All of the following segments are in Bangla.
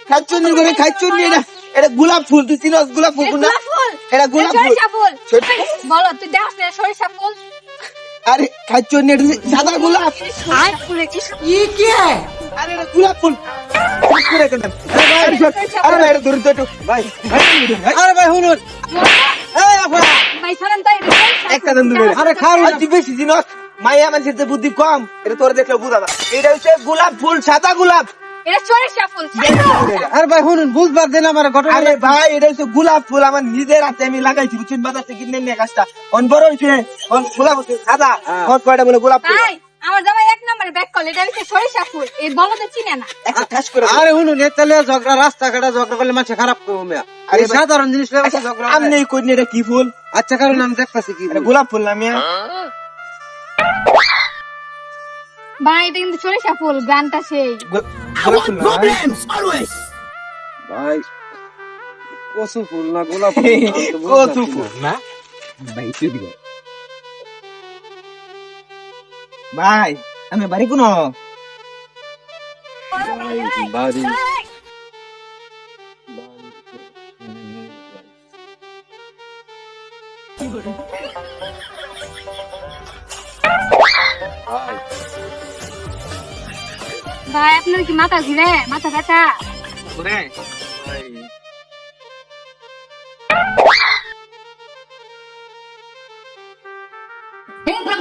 খাচ্ছুনি করে খাচ্ছুনি এটা গোলাপ ফুল তুই চিনস গোলাপ ফুল না এটা গোলাপ ফুল বলো তুই দেখ সরিষা ফুল আরে খাচ্ছুনি এটা সাদা গোলাপ ये क्या है? আরে এটা গোলাপ ফুল আরে ভাই এটা ধরে তো একটু ভাই আরে ভাই শুনুন এই আপা ভাই শোনেন তাই একটা দাম দিবে আরে খাও তুই বেশি চিনস মাইয়া মানুষের যে বুদ্ধি কম এটা তোর দেখলে বুঝাবা এটা হচ্ছে গোলাপ ফুল সাদা গোলাপ এটা সরিষা ফুল আরে ভাই শুনুন বুঝবার দেন আমার ঘটনা আরে ভাই এটা হচ্ছে গোলাপ ফুল আমার নিজের হাতে আমি লাগাইছি বুঝছেন বাজার থেকে কিনে নিয়ে গাছটা অন বড় হইছে অন গোলাপ হচ্ছে সাদা অন কয়টা বলে গোলাপ ফুল ভাই আমার জামাই এক নম্বরে ব্যাক কল এটা হচ্ছে সরিষা ফুল এই বলতে চিনে না একটা ঠাস করে আরে শুনুন এতলে ঝগড়া রাস্তা কাটা ঝগড়া করলে মানুষ খারাপ করবে মিয়া আরে সাধারণ জিনিস লেগে ঝগড়া আমনে কই নি এটা কি ফুল আচ্ছা কারণ আমি দেখতাছি কি এটা গোলাপ ফুল না মিয়া ভাই এটা কিন্তু সরিষা ফুল গানটা সেই গোলাপ ফুল না ভাই কসু ফুল না গোলাপ কত ফুল না ভাই তুই দিও ভাই আমি বাড়ি কোন বাড়ি ভাই আপনার কি মাথা ঘুরে মাথা ব্যথা ঘুরে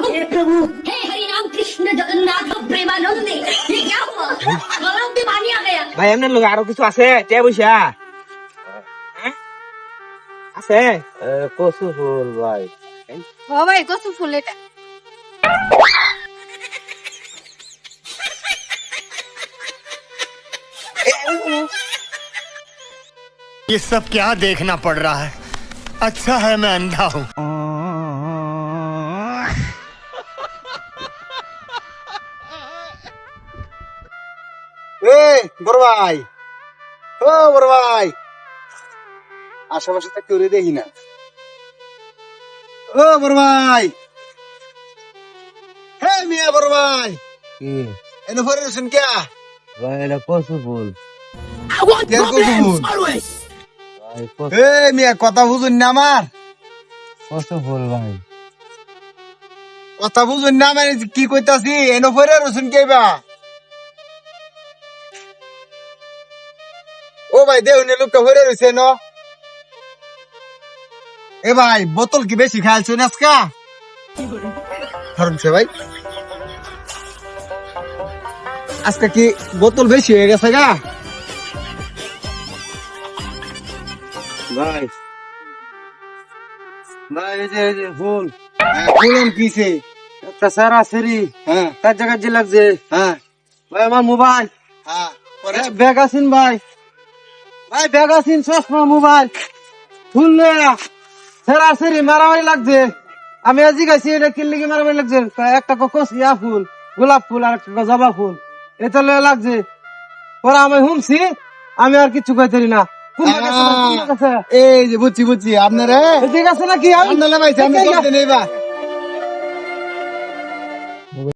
हे प्रभु हे हरि राम कृष्ण जगन्नाथ प्रेमानंदे ये क्या हुआ गलाव में पानी आ गया ভাই এমন লোক আরো কিছু আছে তে বইসা আছে কসু ফুল ভাই ও ভাই কত ফুল এটা ये सब क्या देखना पड़ रहा है अच्छा है मैं अंधा हूँ এই বড় ভাই ও বড় ভাই আশেপাশে তো কেউ দেখি না ও বড় ভাই হে মিয়া বড় ভাই এনে পরে রসুন কে ভাই এটা কসু ফুল কে কসু ফুল ভাই এ মিয়া কথা বুঝুন না আমার কসু ফুল ভাই কথা বুঝুন না মানে কি কইতাছি এনে পরে রসুন কেবা ও ভাই দেউনে লোকটা হরে রইছে ন এ ভাই বোতল কি বেশি খাইছো না আজকা ধরছে ভাই আজকে কি বোতল বেশি হয়ে গেছে গা ভাই ভাই এই যে ফুল বলুন কিছে একটা সারা সেরি হ্যাঁ তার জায়গা যে লাগছে হ্যাঁ ভাই আমার মোবাইল হ্যাঁ পরে ব্যাগ আছেন ভাই ভাই ব্যাগ আছেন চশমা মোবাইল ফুল লয়া সারা সেরি মারামারি লাগছে আমি আজি গাইছি এটা কিনলে কি মারামারি লাগছে একটা ককস ইয়া ফুল গোলাপ ফুল আর একটা জবা ফুল এটা লয়া লাগছে পরে আমি শুনছি আমি আর কিছু কইতারি না এই যে বুঝছি আপনারা ঠিক আছে নাকি আপনারা ভাই আমি করতে নেই বা